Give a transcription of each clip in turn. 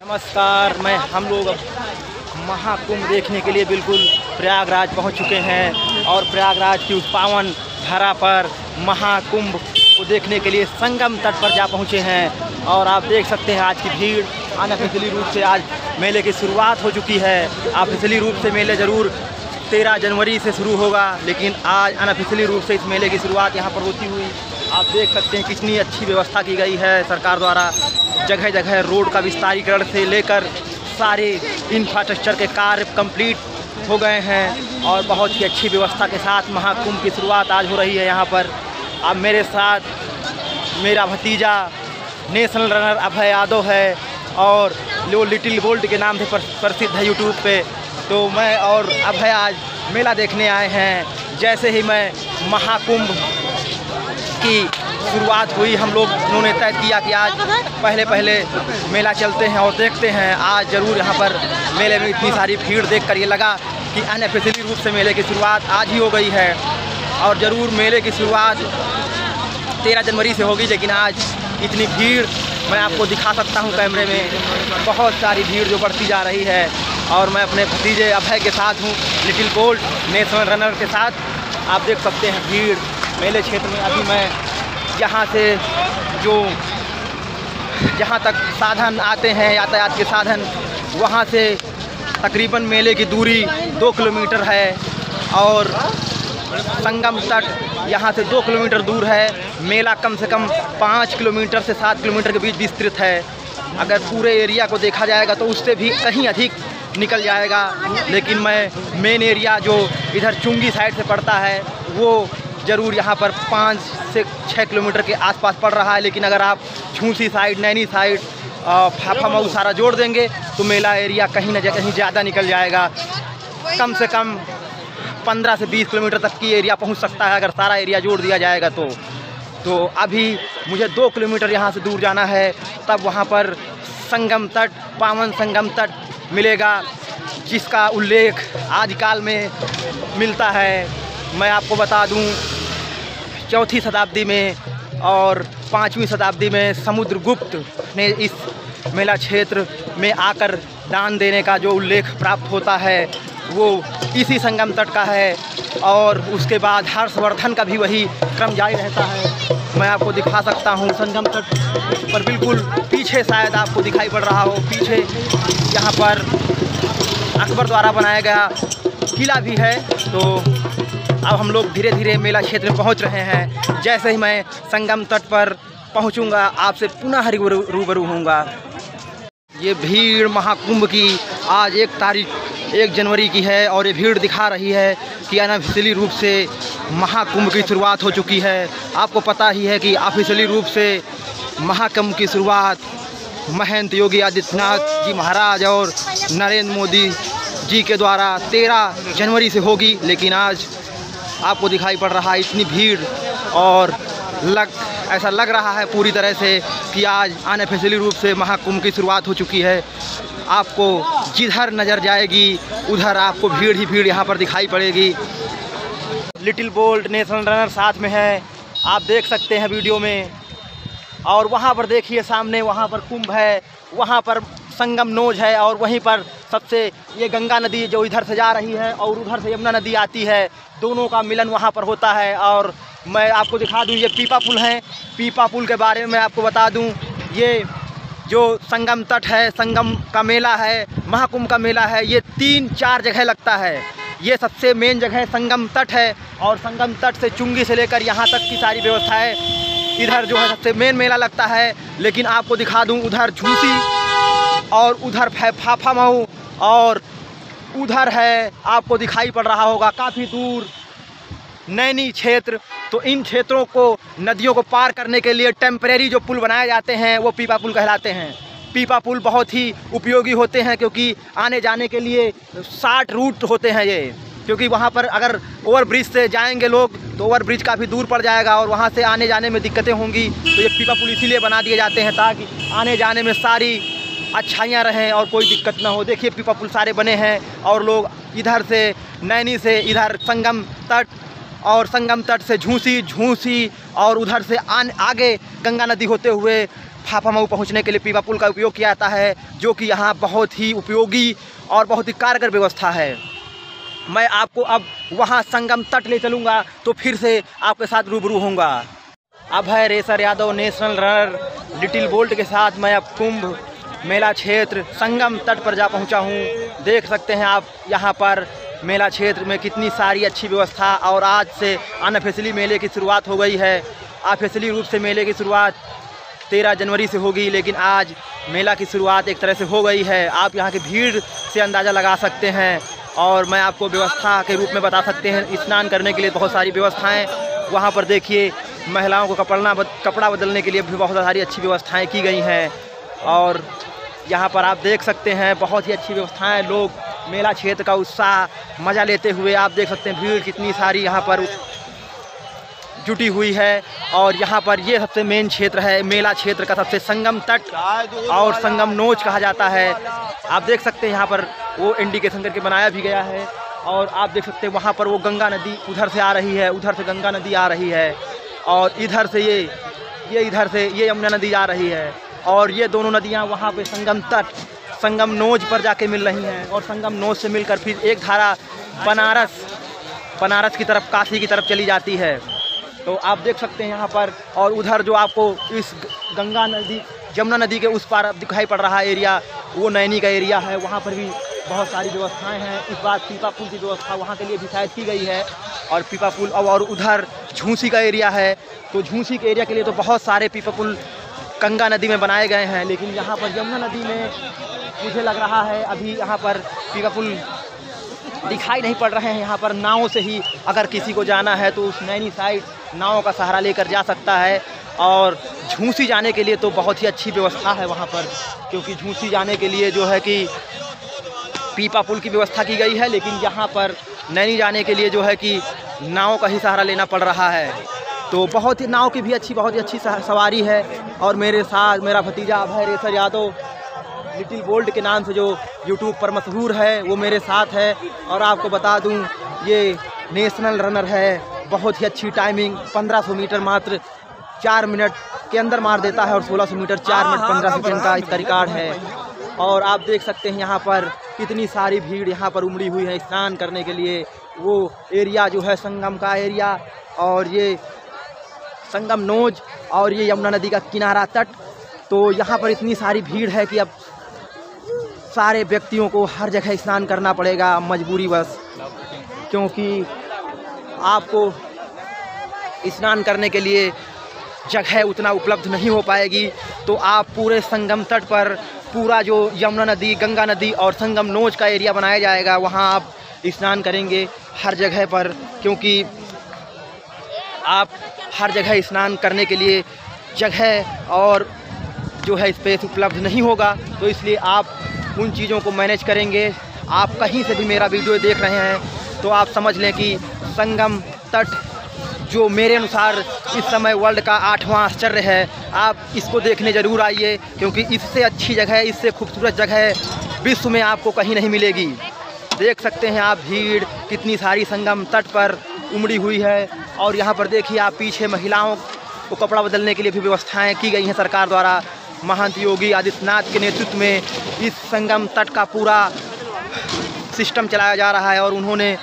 नमस्कार। हम लोग अब महाकुंभ देखने के लिए बिल्कुल प्रयागराज पहुंच चुके हैं और प्रयागराज की उस पावन धरा पर महाकुंभ को देखने के लिए संगम तट पर जा पहुंचे हैं। और आप देख सकते हैं आज की भीड़। अनऑफिशियली रूप से आज मेले की शुरुआत हो चुकी है। ऑफिशियली रूप से मेले ज़रूर 13 जनवरी से शुरू होगा, लेकिन आज अनऑफिशियली रूप से इस मेले की शुरुआत यहाँ पर होती हुई आप देख सकते हैं कितनी अच्छी व्यवस्था की गई है सरकार द्वारा। जगह जगह रोड का विस्तारीकरण से लेकर सारे इंफ्रास्ट्रक्चर के कार्य कंप्लीट हो गए हैं और बहुत ही अच्छी व्यवस्था के साथ महाकुंभ की शुरुआत आज हो रही है यहाँ पर। अब मेरे साथ मेरा भतीजा नेशनल रनर अभय यादव है और जो लिटिल गोल्ड के नाम से प्रसिद्ध है यूट्यूब पे। तो मैं और अभय आज मेला देखने आए हैं। जैसे ही मैं महाकुंभ की शुरुआत हुई हम लोगों ने तय किया कि आज पहले मेला चलते हैं और देखते हैं। आज ज़रूर यहाँ पर मेले में इतनी सारी भीड़ देखकर ये लगा कि अनऑफिशियली रूप से मेले की शुरुआत आज ही हो गई है और ज़रूर मेले की शुरुआत 13 जनवरी से होगी, लेकिन आज इतनी भीड़ मैं आपको दिखा सकता हूँ कैमरे में। बहुत सारी भीड़ जो बढ़ती जा रही है और मैं अपने भतीजे अभय के साथ हूँ, लिटिल गोल्ड नेशनल रनर के साथ। आप देख सकते हैं भीड़ मेले क्षेत्र में। अभी मैं यहाँ से जो जहाँ तक साधन आते हैं यातायात के साधन, वहाँ से तकरीबन मेले की दूरी 2 किलोमीटर है और संगम तट यहाँ से 2 किलोमीटर दूर है। मेला कम से कम 5 किलोमीटर से 7 किलोमीटर के बीच विस्तृत है। अगर पूरे एरिया को देखा जाएगा तो उससे भी कहीं अधिक निकल जाएगा, लेकिन मैं मेन एरिया जो इधर चुंगी साइड से पड़ता है वो ज़रूर यहाँ पर 5 से 6 किलोमीटर के आसपास पड़ रहा है। लेकिन अगर आप झूसी साइड, नैनी साइड, फाफा सारा जोड़ देंगे तो मेला एरिया कहीं न कहीं ज़्यादा निकल जाएगा। कम से कम 15 से 20 किलोमीटर तक की एरिया पहुँच सकता है अगर सारा एरिया जोड़ दिया जाएगा तो अभी मुझे 2 किलोमीटर यहाँ से दूर जाना है, तब वहाँ पर संगम तट, पावन संगम तट मिलेगा, जिसका उल्लेख आदिकाल में मिलता है। मैं आपको बता दूं 4वीं शताब्दी में और 5वीं शताब्दी में समुद्रगुप्त ने इस मेला क्षेत्र में आकर दान देने का जो उल्लेख प्राप्त होता है वो इसी संगम तट का है। और उसके बाद हर्षवर्धन का भी वही क्रम जारी रहता है। मैं आपको दिखा सकता हूँ संगम तट पर बिल्कुल पीछे, शायद आपको दिखाई पड़ रहा हो, पीछे यहाँ पर अकबर द्वारा बनाया गया किला भी है। तो अब हम लोग धीरे धीरे मेला क्षेत्र में पहुंच रहे हैं। जैसे ही मैं संगम तट पर पहुंचूंगा आपसे पुनः रूबरू होऊंगा। ये भीड़ महाकुंभ की आज 1 जनवरी की है और ये भीड़ दिखा रही है कि अनऑफिशियली रूप से महाकुंभ की शुरुआत हो चुकी है। आपको पता ही है कि ऑफिशियली रूप से महाकुंभ की शुरुआत महंत योगी आदित्यनाथ जी महाराज और नरेंद्र मोदी जी के द्वारा 13 जनवरी से होगी, लेकिन आज आपको दिखाई पड़ रहा है इतनी भीड़ और ऐसा लग रहा है पूरी तरह से कि आज अनऑफिशियली रूप से महाकुंभ की शुरुआत हो चुकी है। आपको जिधर नज़र जाएगी उधर आपको भीड़ ही भीड़ यहाँ पर दिखाई पड़ेगी। लिटिल गोल्ड नेशनल रनर साथ में है, आप देख सकते हैं वीडियो में। और वहाँ पर देखिए सामने, वहाँ पर कुंभ है, वहाँ पर संगम नोज है और वहीं पर सबसे ये गंगा नदी जो इधर से जा रही है और उधर से यमुना नदी आती है, दोनों का मिलन वहाँ पर होता है। और मैं आपको दिखा दूँ ये पीपा पुल है। पीपा पुल के बारे में मैं आपको बता दूँ, ये जो संगम तट है, संगम का मेला है, महाकुंभ का मेला है, ये 3-4 जगह लगता है। ये सबसे मेन जगह संगम तट है और संगम तट से चुंगी से लेकर यहाँ तक की सारी व्यवस्थाएँ इधर जो है सबसे मेन मेला लगता है। लेकिन आपको दिखा दूँ उधर झूसी और उधर फाफा मऊ और उधर है, आपको दिखाई पड़ रहा होगा काफ़ी दूर नैनी क्षेत्र। तो इन क्षेत्रों को, नदियों को पार करने के लिए टेम्परेरी जो पुल बनाए जाते हैं वो पीपा पुल कहलाते हैं। पीपा पुल बहुत ही उपयोगी होते हैं क्योंकि आने जाने के लिए 60 रूट होते हैं ये, क्योंकि वहाँ पर अगर ओवर ब्रिज से जाएंगे लोग तो ओवर ब्रिज काफ़ी दूर पड़ जाएगा और वहाँ से आने जाने में दिक्कतें होंगी। तो ये पीपा पुल इसीलिए बना दिए जाते हैं ताकि आने जाने में सारी अच्छाइयाँ रहें और कोई दिक्कत ना हो। देखिए पीपा पुल सारे बने हैं और लोग इधर से नैनी से इधर संगम तट और संगम तट से झूसी और उधर से आगे गंगा नदी होते हुए फाफा मऊ पहुँचने के लिए पीपा पुल का उपयोग किया जाता है, जो कि यहाँ बहुत ही उपयोगी और बहुत ही कारगर व्यवस्था है। मैं आपको अब वहाँ संगम तट ले चलूँगा, तो फिर से आपके साथ रूबरू होऊंगा। अब है racer Yadav national runner little bolt के साथ मैं अब कुंभ मेला क्षेत्र संगम तट पर जा पहुँचा हूँ। देख सकते हैं आप यहाँ पर मेला क्षेत्र में कितनी सारी अच्छी व्यवस्था, और आज से अनऑफिशियली मेले की शुरुआत हो गई है। ऑफिशियली रूप से मेले की शुरुआत 13 जनवरी से होगी, लेकिन आज मेला की शुरुआत एक तरह से हो गई है। आप यहाँ की भीड़ से अंदाज़ा लगा सकते हैं, और मैं आपको व्यवस्था के रूप में बता सकते हैं। स्नान करने के लिए बहुत सारी व्यवस्थाएं वहाँ पर देखिए, महिलाओं को कपड़ा बदलने के लिए भी बहुत सारी अच्छी व्यवस्थाएं की गई हैं, और यहाँ पर आप देख सकते हैं बहुत ही अच्छी व्यवस्थाएं। लोग मेला क्षेत्र का उत्साह मज़ा लेते हुए आप देख सकते हैं भीड़ कितनी सारी यहाँ पर जुटी हुई है। और यहाँ पर ये सबसे मेन क्षेत्र है मेला क्षेत्र का, सबसे संगम तट और संगम नोच कहा जाता है। आप देख सकते हैं यहाँ पर वो इंडिकेशन करके बनाया भी गया है, और आप देख सकते हैं वहाँ पर वो गंगा नदी उधर से आ रही है, उधर से गंगा नदी आ रही है, और इधर से ये इधर से ये यमुना नदी आ रही है, और ये दोनों नदियाँ वहाँ पे संगम तट संगम नोच पर जाके मिल रही हैं, और संगम नोच से मिलकर फिर एक धारा बनारस की तरफ, काशी की तरफ चली जाती है। तो आप देख सकते हैं यहाँ पर, और उधर जो आपको इस गंगा नदी यमुना नदी के उस पार दिखाई पड़ रहा एरिया, वो नैनी का एरिया है। वहाँ पर भी बहुत सारी व्यवस्थाएं हैं। इस बार पीपा पुल की व्यवस्था वहाँ के लिए भी शायद की गई है, और पीपा पुल और उधर झूसी का एरिया है, तो झूसी के एरिया के लिए तो बहुत सारे पीपा पुल गंगा नदी में बनाए गए हैं। लेकिन यहाँ पर यमुना नदी में मुझे लग रहा है अभी यहाँ पर पीपा पुल दिखाई नहीं पड़ रहे हैं। यहाँ पर नाव से ही अगर किसी को जाना है तो उस नैनी साइड नाव का सहारा लेकर जा सकता है, और झूसी जाने के लिए तो बहुत ही अच्छी व्यवस्था है वहाँ पर, क्योंकि झूसी जाने के लिए जो है कि पीपा पुल की व्यवस्था की गई है, लेकिन यहाँ पर नैनी जाने के लिए जो है कि नाव का ही सहारा लेना पड़ रहा है। तो बहुत ही नाव की भी बहुत ही अच्छी सवारी है। और मेरे साथ मेरा भतीजा अभय रेसर यादव लिटिल बोल्ट के नाम से जो यूट्यूब पर मशहूर है, वो मेरे साथ है। और आपको बता दूं, ये नेशनल रनर है, बहुत ही अच्छी टाइमिंग, 1500 मीटर मात्र 4 मिनट के अंदर मार देता है, और 1600 मीटर 4 मिनट 15 सेकंड का इसका रिकॉर्ड है। और आप देख सकते हैं यहाँ पर कितनी सारी भीड़ यहाँ पर उमड़ी हुई है स्नान करने के लिए। वो एरिया जो है संगम का एरिया, और ये संगम नोज, और ये यमुना नदी का किनारा तट, तो यहाँ पर इतनी सारी भीड़ है कि अब सारे व्यक्तियों को हर जगह स्नान करना पड़ेगा मजबूरी बस, क्योंकि आपको स्नान करने के लिए जगह उतना उपलब्ध नहीं हो पाएगी। तो आप पूरे संगम तट पर पूरा जो यमुना नदी, गंगा नदी और संगम नोच का एरिया बनाया जाएगा, वहाँ आप स्नान करेंगे हर जगह पर, क्योंकि आप हर जगह स्नान करने के लिए जगह और जो है स्पेस उपलब्ध नहीं होगा। तो इसलिए आप उन चीज़ों को मैनेज करेंगे। आप कहीं से भी मेरा वीडियो देख रहे हैं तो आप समझ लें कि संगम तट जो मेरे अनुसार इस समय वर्ल्ड का 8वां आश्चर्य है, आप इसको देखने ज़रूर आइए, क्योंकि इससे अच्छी जगह, इससे खूबसूरत जगह विश्व में आपको कहीं नहीं मिलेगी। देख सकते हैं आप भीड़ कितनी सारी संगम तट पर उमड़ी हुई है। और यहाँ पर देखिए आप पीछे महिलाओं को कपड़ा बदलने के लिए भी व्यवस्थाएं की गई हैं सरकार द्वारा। महंत योगी आदित्यनाथ के नेतृत्व में इस संगम तट का पूरा सिस्टम चलाया जा रहा है, और उन्होंने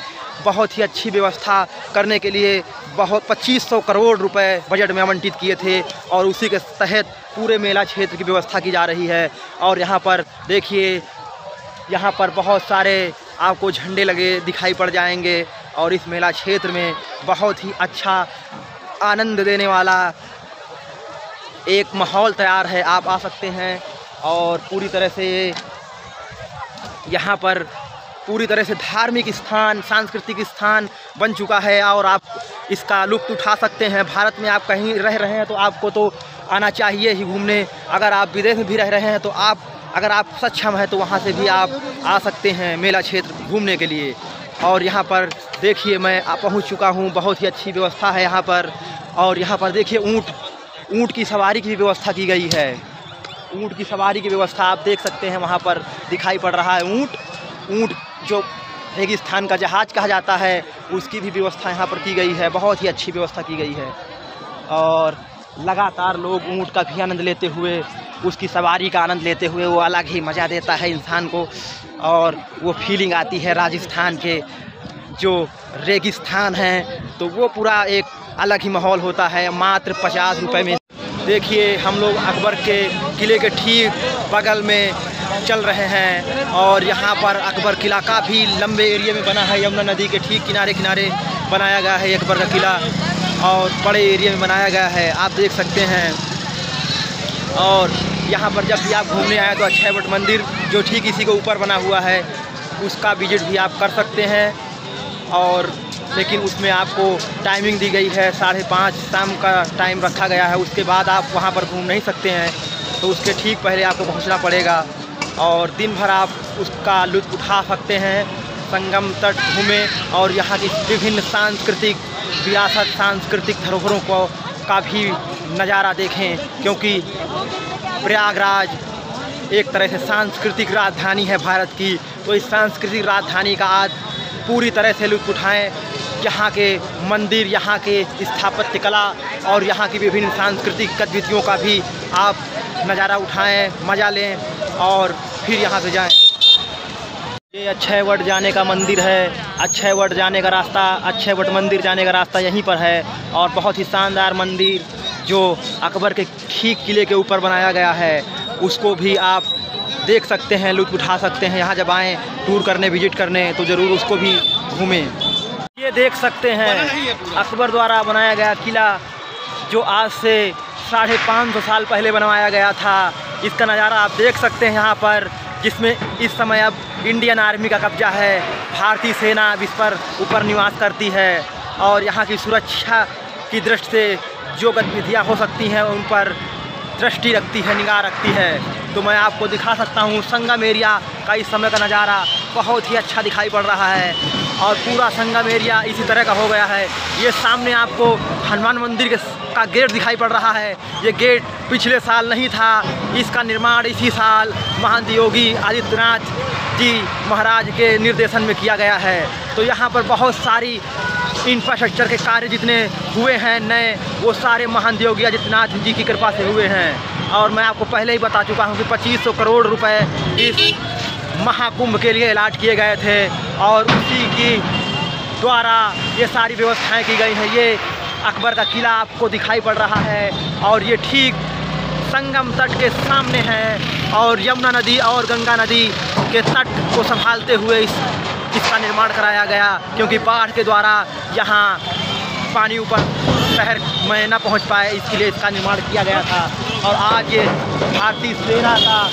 बहुत ही अच्छी व्यवस्था करने के लिए 2500 करोड़ रुपए बजट में आवंटित किए थे, और उसी के तहत पूरे मेला क्षेत्र की व्यवस्था की जा रही है। और यहाँ पर देखिए, यहाँ पर बहुत सारे आपको झंडे लगे दिखाई पड़ जाएंगे, और इस मेला क्षेत्र में बहुत ही अच्छा आनंद देने वाला एक माहौल तैयार है। आप आ सकते हैं, और पूरी तरह से यहाँ पर पूरी तरह से धार्मिक स्थान, सांस्कृतिक स्थान बन चुका है, और आप इसका लुत्फ़ उठा सकते हैं। भारत में आप कहीं रह रहे हैं तो आपको तो आना चाहिए ही घूमने। अगर आप विदेश में भी रह रहे हैं तो अगर आप सक्षम हैं तो वहाँ से भी आप आ सकते हैं मेला क्षेत्र घूमने के लिए। और यहाँ पर देखिए मैं पहुँच चुका हूँ, बहुत ही अच्छी व्यवस्था है यहाँ पर। और यहाँ पर देखिए ऊँट की सवारी की भी व्यवस्था की गई है। ऊँट की सवारी की व्यवस्था आप देख सकते हैं, वहाँ पर दिखाई पड़ रहा है ऊँट जो रेगिस्तान का जहाज़ कहा जाता है, उसकी भी व्यवस्था यहाँ पर की गई है। बहुत ही अच्छी व्यवस्था की गई है। और लगातार लोग ऊँट का भी आनंद लेते हुए, उसकी सवारी का आनंद लेते हुए, वो अलग ही मज़ा देता है इंसान को। और वो फीलिंग आती है राजस्थान के जो रेगिस्तान हैं, तो वो पूरा एक अलग ही माहौल होता है। मात्र 50 रुपये में देखिए हम लोग अकबर के किले के ठीक बगल में चल रहे हैं और यहाँ पर अकबर किला काफ़ी लंबे एरिया में बना है। यमुना नदी के ठीक किनारे किनारे बनाया गया है अकबर का किला और बड़े एरिया में बनाया गया है, आप देख सकते हैं। और यहाँ पर जब भी आप घूमने आए तो अक्षय वट मंदिर जो ठीक इसी के ऊपर बना हुआ है उसका विजिट भी आप कर सकते हैं। और लेकिन उसमें आपको टाइमिंग दी गई है, 5:30 शाम का टाइम रखा गया है। उसके बाद आप वहाँ पर घूम नहीं सकते हैं, तो उसके ठीक पहले आपको पहुँचना पड़ेगा और दिन भर आप उसका लुत्फ़ उठा सकते हैं। संगम तट घूमें और यहाँ की विभिन्न सांस्कृतिक विरासत, सांस्कृतिक धरोहरों को का भी नज़ारा देखें, क्योंकि प्रयागराज एक तरह से सांस्कृतिक राजधानी है भारत की। तो इस सांस्कृतिक राजधानी का आज पूरी तरह से लुत्फ़ उठाएं। यहाँ के मंदिर, यहाँ के स्थापत्य कला और यहाँ की विभिन्न सांस्कृतिक गतिविधियों का भी आप नज़ारा उठाएं, मज़ा लें और फिर यहाँ से जाएं। ये अक्षय वट जाने का मंदिर है, अक्षय वट जाने का रास्ता, अक्षय वट मंदिर जाने का रास्ता यहीं पर है। और बहुत ही शानदार मंदिर जो अकबर के ठीक किले के ऊपर बनाया गया है, उसको भी आप देख सकते हैं, लुत्फ़ उठा सकते हैं। यहाँ जब आएँ टूर करने, विजिट करने, तो ज़रूर उसको भी घूमें। ये देख सकते हैं अकबर द्वारा बनाया गया किला जो आज से 550 साल पहले बनवाया गया था। इसका नज़ारा आप देख सकते हैं यहाँ पर, जिसमें इस समय अब इंडियन आर्मी का कब्जा है। भारतीय सेना अब इस पर ऊपर निवास करती है और यहाँ की सुरक्षा की दृष्टि से जो गतिविधियाँ हो सकती हैं उन पर दृष्टि रखती है, निगाह रखती है। तो मैं आपको दिखा सकता हूँ संगम एरिया का इस समय का नज़ारा बहुत ही अच्छा दिखाई पड़ रहा है और पूरा संगम एरिया इसी तरह का हो गया है। ये सामने आपको हनुमान मंदिर का गेट दिखाई पड़ रहा है। ये गेट पिछले साल नहीं था, इसका निर्माण इसी साल महंत योगी आदित्यनाथ जी महाराज के निर्देशन में किया गया है। तो यहाँ पर बहुत सारी इंफ्रास्ट्रक्चर के कार्य जितने हुए हैं नए, वो सारे महंत योगी आदित्यनाथ जी की कृपा से हुए हैं। और मैं आपको पहले ही बता चुका हूँ कि 2500 करोड़ रुपए इस महाकुंभ के लिए अलॉट किए गए थे और उसी की द्वारा ये सारी व्यवस्थाएं की गई हैं। ये अकबर का किला आपको दिखाई पड़ रहा है और ये ठीक संगम तट के सामने है और यमुना नदी और गंगा नदी के तट को संभालते हुए इसका निर्माण कराया गया, क्योंकि बाढ़ के द्वारा यहाँ पानी ऊपर शहर में न पहुँच पाए, इसके लिए इसका निर्माण किया गया था। और आज ये भारतीय सेना का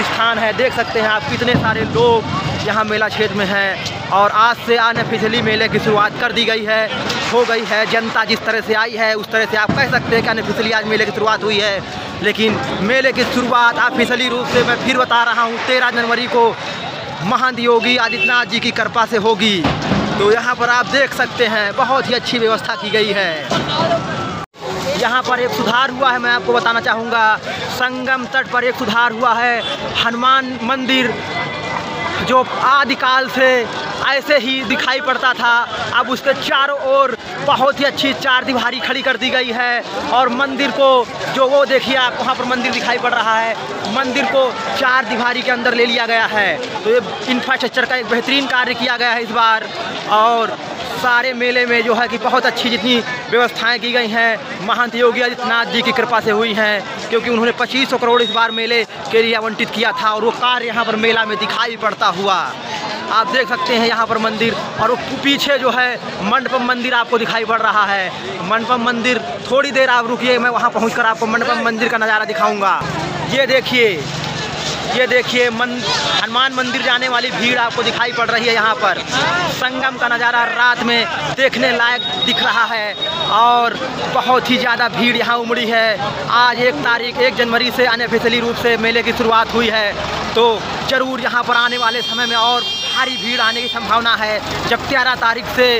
स्थान है। देख सकते हैं आप कितने सारे लोग यहाँ मेला क्षेत्र में हैं और आज से अनऑफिशियली मेले की शुरुआत कर दी गई है, हो गई है। जनता जिस तरह से आई है उस तरह से आप कह सकते हैं कि अनऑफिशियली आज मेले की शुरुआत हुई है, लेकिन मेले की शुरुआत ऑफिशियली रूप से मैं फिर बता रहा हूँ 13 जनवरी को महंत योगी आदित्यनाथ जी की कृपा से होगी। तो यहाँ पर आप देख सकते हैं बहुत ही अच्छी व्यवस्था की गई है। यहाँ पर एक सुधार हुआ है, मैं आपको बताना चाहूँगा। संगम तट पर एक सुधार हुआ है। हनुमान मंदिर जो आदिकाल से ऐसे ही दिखाई पड़ता था, अब उसके चारों ओर बहुत ही अच्छी चार दीवारी खड़ी कर दी गई है और मंदिर को जो वो देखिए आप वहाँ पर मंदिर दिखाई पड़ रहा है, मंदिर को चार दीवारी के अंदर ले लिया गया है। तो ये इंफ्रास्ट्रक्चर का एक बेहतरीन कार्य किया गया है इस बार। और सारे मेले में जो है कि बहुत अच्छी जितनी व्यवस्थाएं की गई हैं महंत योगी आदित्यनाथ जी की कृपा से हुई हैं, क्योंकि उन्होंने 2500 करोड़ इस बार मेले के लिए आवंटित किया था और वो कार्य यहाँ पर मेला में दिखाई पड़ता हुआ आप देख सकते हैं यहाँ पर मंदिर। और वो पीछे जो है मंडपम मंदिर आपको दिखाई पड़ रहा है। मंडपम मंदिर, थोड़ी देर आप रुकिए, मैं वहाँ पहुँच कर आपको मंडपम मंदिर का नज़ारा दिखाऊँगा। ये देखिए हनुमान मंदिर जाने वाली भीड़ आपको दिखाई पड़ रही है। यहाँ पर संगम का नज़ारा रात में देखने लायक दिख रहा है और बहुत ही ज़्यादा भीड़ यहाँ उमड़ी है। आज 1 जनवरी से अनऑफिशियली रूप से मेले की शुरुआत हुई है, तो ज़रूर यहाँ पर आने वाले समय में और भारी भीड़ आने की संभावना है। जब 13 तारीख से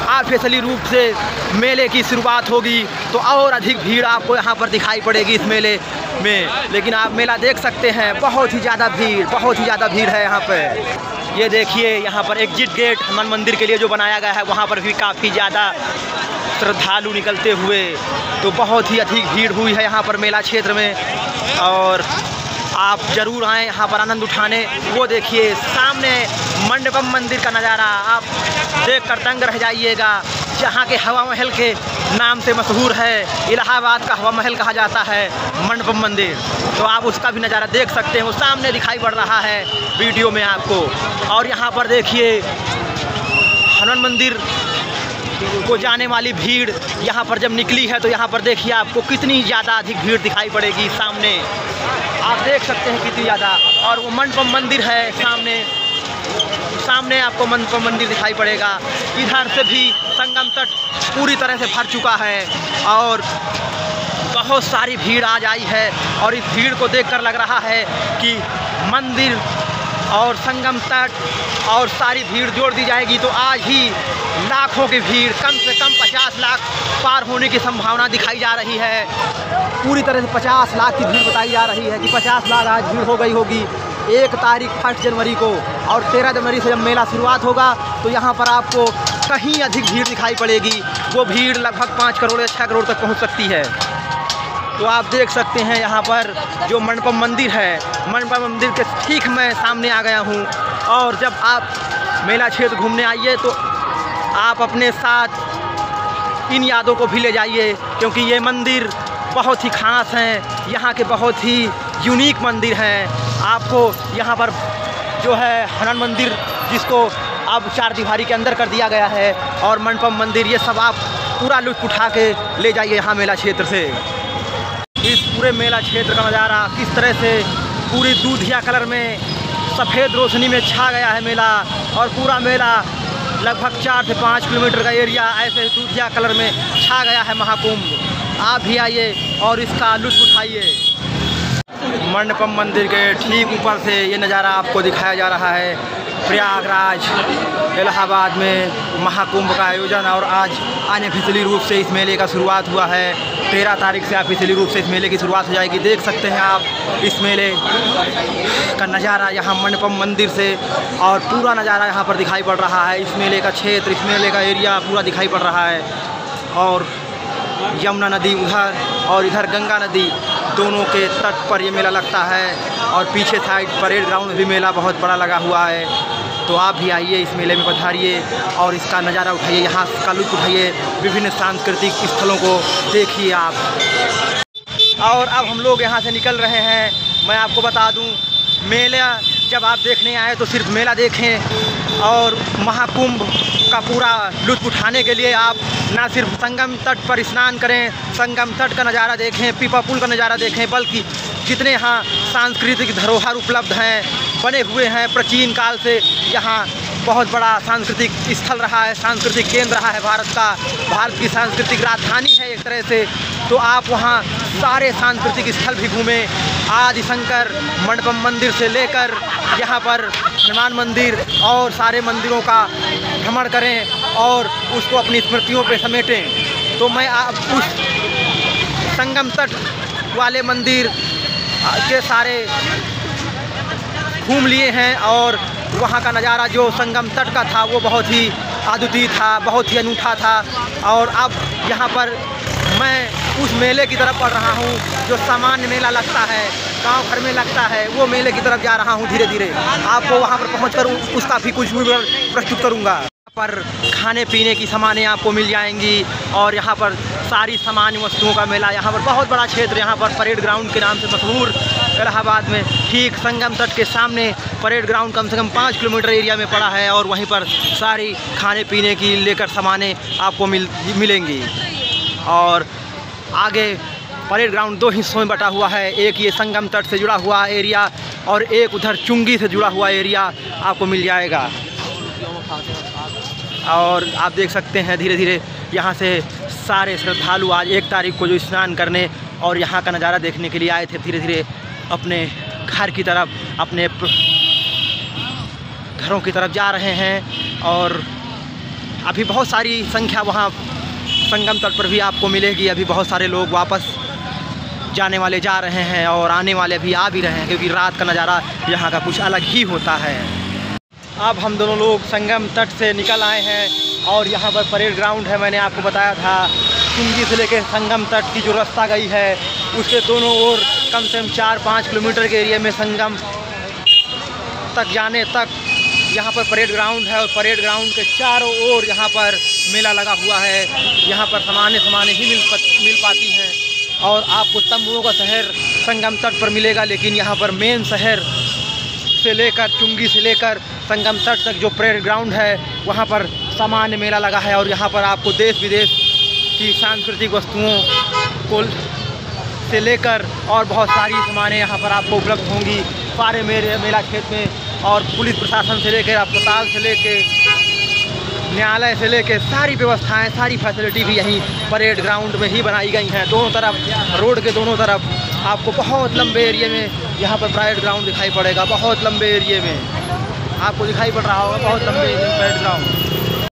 ऑफिशियली रूप से मेले की शुरुआत होगी तो और अधिक भीड़ आपको यहाँ पर दिखाई पड़ेगी इस मेले में। लेकिन आप मेला देख सकते हैं, बहुत ही ज़्यादा भीड़ है यहाँ पे। ये देखिए यहाँ पर एग्जिट गेट हनुमान मंदिर के लिए जो बनाया गया है, वहाँ पर भी काफ़ी ज़्यादा श्रद्धालु निकलते हुए तो बहुत ही अधिक भीड़ हुई है यहाँ पर मेला क्षेत्र में, और आप ज़रूर आएँ यहाँ पर आनंद उठाने। वो देखिए सामने मंडपम मंदिर का नज़ारा आप देख कर दंग रह जाइएगा, जहाँ के हवा महल के नाम से मशहूर है। इलाहाबाद का हवा महल कहा जाता है मंडपम मंदिर, तो आप उसका भी नज़ारा देख सकते हैं। वो सामने दिखाई पड़ रहा है वीडियो में आपको। और यहाँ पर देखिए हनुमान मंदिर को जाने वाली भीड़ यहाँ पर जब निकली है, तो यहाँ पर देखिए आपको कितनी ज़्यादा अधिक भीड़ दिखाई पड़ेगी। सामने आप देख सकते हैं कितनी ज़्यादा। और वो मंडपम मंदिर है सामने आपको मंडपम मंदिर दिखाई पड़ेगा। इधर से भी संगम तट पूरी तरह से भर चुका है और बहुत सारी भीड़ आज आई है। और इस भीड़ को देखकर लग रहा है कि मंदिर और संगम तट और सारी भीड़ जोड़ दी जाएगी तो आज ही लाखों की भीड़, कम से कम 50 लाख पार होने की संभावना दिखाई जा रही है। पूरी तरह से 50 लाख की भीड़ बताई जा रही है कि 50 लाख आज भीड़ हो गई होगी 1 तारीख 1 जनवरी को। और 13 जनवरी से जब मेला शुरुआत होगा तो यहाँ पर आपको कहीं अधिक भीड़ दिखाई पड़ेगी। वो भीड़ लगभग 5 करोड़ या 6 करोड़ तक पहुँच सकती है। तो आप देख सकते हैं यहाँ पर जो मंडपम मंदिर है, मंडपम मंदिर के ठीक मैं सामने आ गया हूँ। और जब आप मेला क्षेत्र घूमने आइए तो आप अपने साथ इन यादों को भी ले जाइए, क्योंकि ये मंदिर बहुत ही ख़ास हैं। यहाँ के बहुत ही यूनिक मंदिर हैं। आपको यहाँ पर जो है हनुमान मंदिर, जिसको अब 4 दीवारी के अंदर कर दिया गया है, और मंडपम मंदिर, ये सब आप पूरा लुत्फ़ उठा के ले जाइए यहाँ मेला क्षेत्र से। इस पूरे मेला क्षेत्र का नज़ारा किस तरह से पूरी दूधिया कलर में सफ़ेद रोशनी में छा गया है मेला। और पूरा मेला लगभग 4 से 5 किलोमीटर का एरिया ऐसे दूधिया कलर में छा गया है महाकुंभ। आप भी आइए और इसका लुत्फ़ उठाइए। मंडपम मंदिर के ठीक ऊपर से ये नज़ारा आपको दिखाया जा रहा है। प्रयागराज इलाहाबाद में महाकुंभ का आयोजन, और आज अनऑफिशियली रूप से इस मेले का शुरुआत हुआ है। 13 तारीख से ऑफिशियली रूप से इस मेले की शुरुआत हो जाएगी। देख सकते हैं आप इस मेले का नज़ारा यहाँ मंडपम मंदिर से, और पूरा नज़ारा यहाँ पर दिखाई पड़ रहा है। इस मेले का क्षेत्र, इस मेले का एरिया पूरा दिखाई पड़ रहा है। और यमुना नदी उधर और इधर गंगा नदी, दोनों के तट पर ये मेला लगता है। और पीछे साइड परेड ग्राउंड में भी मेला बहुत बड़ा लगा हुआ है। तो आप भी आइए, इस मेले में पधारिए और इसका नज़ारा उठाइए, यहाँ का लुत्फ़ उठाइए, विभिन्न सांस्कृतिक स्थलों को देखिए आप। और अब हम लोग यहाँ से निकल रहे हैं। मैं आपको बता दूँ, मेला जब आप देखने आए तो सिर्फ मेला देखें, और महाकुंभ का पूरा लुत्फ़ उठाने के लिए आप ना सिर्फ संगम तट पर स्नान करें, संगम तट का नज़ारा देखें, पीपा पुल का नज़ारा देखें, बल्कि जितने यहाँ सांस्कृतिक धरोहर उपलब्ध हैं, बने हुए हैं प्राचीन काल से। यहाँ बहुत बड़ा सांस्कृतिक स्थल रहा है, सांस्कृतिक केंद्र रहा है भारत का। भारत की सांस्कृतिक राजधानी है एक तरह से। तो आप वहाँ सारे सांस्कृतिक स्थल भी घूमें, आदि शंकर मंडपम मंदिर से लेकर यहाँ पर हनुमान मंदिर और सारे मंदिरों का भ्रमण करें और उसको अपनी स्मृतियों पे समेटें। तो मैं आप उस संगम तट वाले मंदिर के सारे घूम लिए हैं, और वहाँ का नज़ारा जो संगम तट का था वो बहुत ही अद्वितीय था, बहुत ही अनूठा था। और अब यहाँ पर मैं उस मेले की तरफ बढ़ रहा हूँ जो सामान्य मेला लगता है, गांव घर में लगता है, वो मेले की तरफ जा रहा हूँ धीरे धीरे। आपको वहाँ पर पहुँचकर उसका भी कुछ प्रस्तुत करूँगा। पर खाने पीने की सामानें आपको मिल जाएंगी, और यहाँ पर सारी सामान्य वस्तुओं का मेला। यहाँ पर बहुत बड़ा क्षेत्र, यहाँ पर परेड ग्राउंड के नाम से मशहूर इलाहाबाद में ठीक संगम तट के सामने परेड ग्राउंड कम से कम 5 किलोमीटर एरिया में पड़ा है, और वहीं पर सारी खाने पीने की लेकर सामानें आपको मिलेंगी। और आगे परेड ग्राउंड 2 हिस्सों में बटा हुआ है, एक ये संगम तट से जुड़ा हुआ एरिया और एक उधर चुंगी से जुड़ा हुआ एरिया आपको मिल जाएगा। और आप देख सकते हैं धीरे धीरे यहाँ से सारे श्रद्धालु आज 1 तारीख को जो स्नान करने और यहाँ का नज़ारा देखने के लिए आए थे, धीरे धीरे अपने घर की तरफ, अपने घरों की तरफ जा रहे हैं। और अभी बहुत सारी संख्या वहाँ संगम तट पर भी आपको मिलेगी। अभी बहुत सारे लोग वापस जाने वाले जा रहे हैं और आने वाले भी आ भी रहे हैं, क्योंकि रात का नज़ारा यहाँ का कुछ अलग ही होता है। अब हम दोनों लोग संगम तट से निकल आए हैं और यहाँ पर परेड ग्राउंड है, मैंने आपको बताया था चुंगी से लेकर संगम तट की जो रास्ता गई है उसके दोनों ओर कम से कम 4-5 किलोमीटर के एरिया में संगम तक जाने तक यहाँ पर परेड ग्राउंड है और परेड ग्राउंड के चारों ओर यहाँ पर मेला लगा हुआ है। यहाँ पर सामान्य ही मिल पाती हैं और आपको तंबुओं का शहर संगम तट पर मिलेगा, लेकिन यहाँ पर मेन शहर से लेकर चुंगी से लेकर संगम तट तक जो परेड ग्राउंड है वहाँ पर सामान्य मेला लगा है और यहाँ पर आपको देश विदेश की सांस्कृतिक वस्तुओं को से लेकर और बहुत सारी सामानें यहाँ पर आपको उपलब्ध होंगी सारे मेला क्षेत्र में। और पुलिस प्रशासन से लेकर अस्पताल से लेकर न्यायालय से लेकर सारी व्यवस्थाएं, सारी फैसिलिटी भी यहीं परेड ग्राउंड में ही बनाई गई हैं। दोनों तरफ रोड के दोनों तरफ आपको बहुत लंबे एरिए में यहाँ पर परेड ग्राउंड दिखाई पड़ेगा। बहुत लंबे एरिए में आपको दिखाई पड़ रहा होगा, बहुत लंबे एरिए में परेड ग्राउंड।